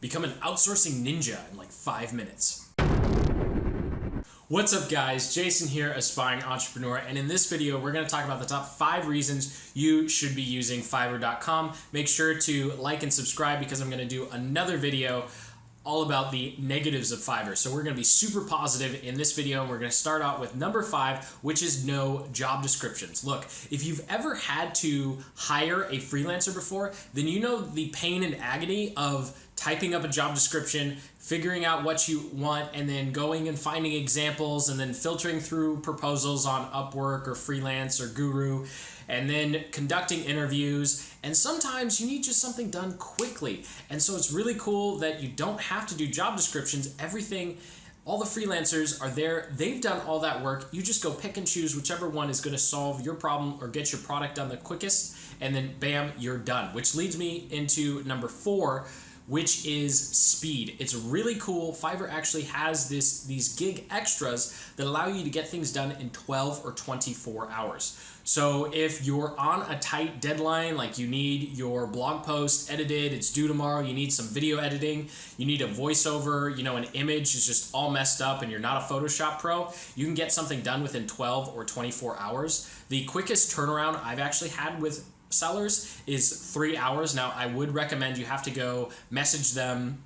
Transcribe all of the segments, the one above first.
Become an outsourcing ninja in like 5 minutes. What's up guys, Jason here, aspiring entrepreneur, and in this video we're going to talk about the top 5 reasons you should be using Fiverr.com. Make sure to like and subscribe because I'm going to do another video all about the negatives of Fiverr. So we're going to be super positive in this video, and we're going to start out with number 5, which is no job descriptions. Look, if you've ever had to hire a freelancer before, then you know the pain and agony of typing up a job description, figuring out what you want, and then going and finding examples, and then filtering through proposals on Upwork or Freelance or Guru, and then conducting interviews. And sometimes you need just something done quickly. And so it's really cool that you don't have to do job descriptions. Everything, all the freelancers are there. They've done all that work. You just go pick and choose whichever one is going to solve your problem or get your product done the quickest. And then bam, you're done. Which leads me into number 4, which is speed. It's really cool. Fiverr actually has these gig extras that allow you to get things done in 12 or 24 hours. So if you're on a tight deadline, like you need your blog post edited, it's due tomorrow, you need some video editing, you need a voiceover, an image is just all messed up and you're not a Photoshop pro, you can get something done within 12 or 24 hours. The quickest turnaround I've actually had with sellers is 3 hours. Now, I would recommend you have to go message them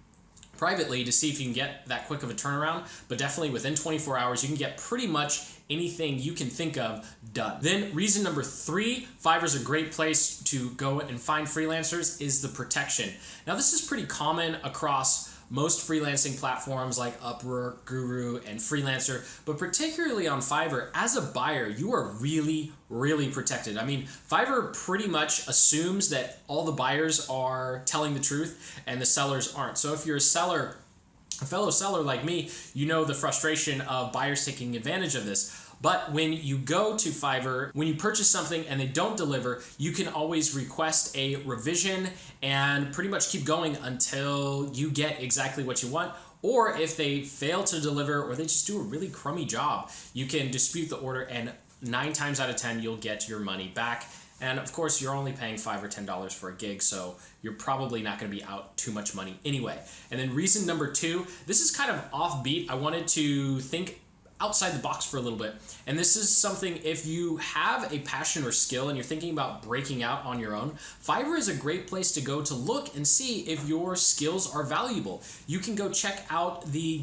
privately to see if you can get that quick of a turnaround, but definitely within 24 hours, you can get pretty much anything you can think of done. Then reason number 3, Fiverr's a great place to go and find freelancers, is the protection. Now, this is pretty common across most freelancing platforms like Upwork, Guru, and Freelancer, but particularly on Fiverr, as a buyer, you are really, really protected. I mean, Fiverr pretty much assumes that all the buyers are telling the truth and the sellers aren't. So if you're a fellow seller like me, you know the frustration of buyers taking advantage of this. But when you go to Fiverr, when you purchase something and they don't deliver, you can always request a revision and pretty much keep going until you get exactly what you want. Or if they fail to deliver or they just do a really crummy job, you can dispute the order, and 9 times out of 10, you'll get your money back. And of course, you're only paying $5 or $10 for a gig, so you're probably not going to be out too much money anyway. And then reason number 2, this is kind of offbeat. I wanted to think outside the box for a little bit. And this is something, if you have a passion or skill and you're thinking about breaking out on your own, Fiverr is a great place to go to look and see if your skills are valuable. You can go check out the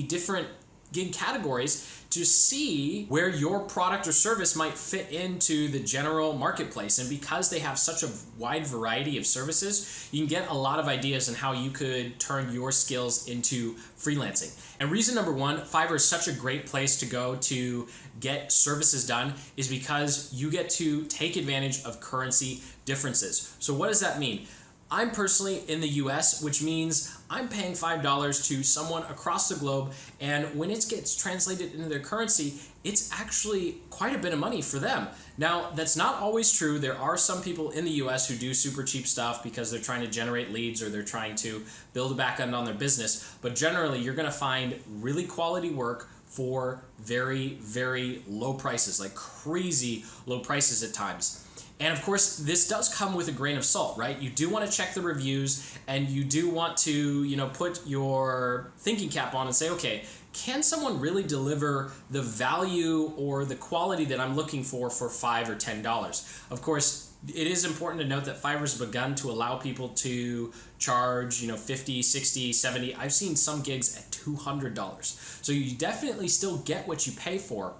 different gig categories to see where your product or service might fit into the general marketplace. And because they have such a wide variety of services, you can get a lot of ideas on how you could turn your skills into freelancing. And reason number 1, Fiverr is such a great place to go to get services done, is because you get to take advantage of currency differences. So what does that mean? I'm personally in the US, which means I'm paying $5 to someone across the globe, and when it gets translated into their currency, it's actually quite a bit of money for them. Now, that's not always true. There are some people in the US who do super cheap stuff because they're trying to generate leads or they're trying to build a back end on their business, but generally you're gonna find really quality work for very, very low prices, like crazy low prices at times. And of course, this does come with a grain of salt, right? You do want to check the reviews, and you do want to, put your thinking cap on and say, okay, can someone really deliver the value or the quality that I'm looking for $5 or $10? Of course, it is important to note that Fiverr's begun to allow people to charge, $50, $60, $70. I've seen some gigs at $200. So you definitely still get what you pay for,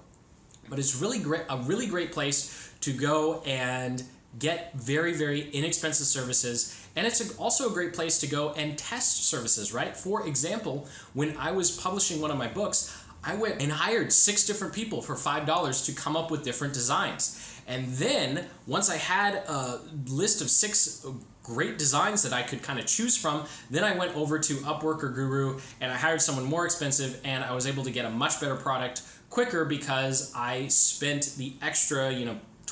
but it's really great, a really great place to go and get very, very inexpensive services. And it's also a great place to go and test services, right? For example, when I was publishing one of my books, I went and hired 6 different people for $5 to come up with different designs. And then once I had a list of 6 great designs that I could kind of choose from, then I went over to Upwork or Guru and I hired someone more expensive, and I was able to get a much better product quicker because I spent the extra,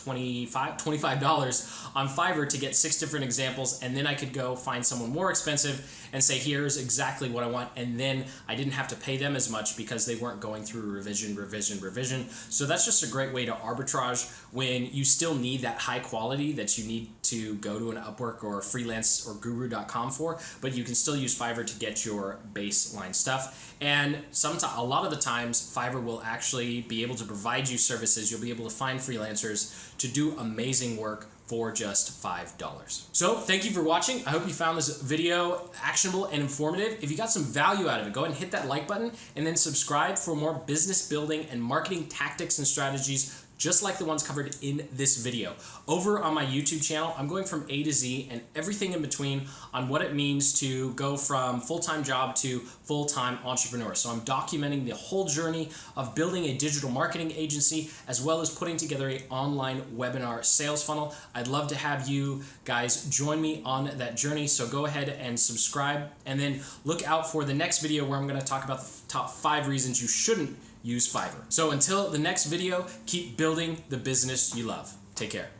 $25 on Fiverr to get 6 different examples, and then I could go find someone more expensive and say, here's exactly what I want, and then I didn't have to pay them as much because they weren't going through revision. So that's just a great way to arbitrage when you still need that high quality that you need to go to an Upwork or freelance or guru.com for, but you can still use Fiverr to get your baseline stuff. And a lot of the times, Fiverr will actually be able to provide you services. You'll be able to find freelancers to do amazing work for just $5. So thank you for watching. I hope you found this video actionable and informative. If you got some value out of it, go ahead and hit that like button and then subscribe for more business building and marketing tactics and strategies just like the ones covered in this video. Over on my YouTube channel, I'm going from A to Z and everything in between on what it means to go from full-time job to full-time entrepreneur. So I'm documenting the whole journey of building a digital marketing agency as well as putting together an online webinar sales funnel. I'd love to have you guys join me on that journey. So go ahead and subscribe and then look out for the next video where I'm going to talk about the top 5 reasons you shouldn't use Fiverr. So until the next video, keep building the business you love. Take care.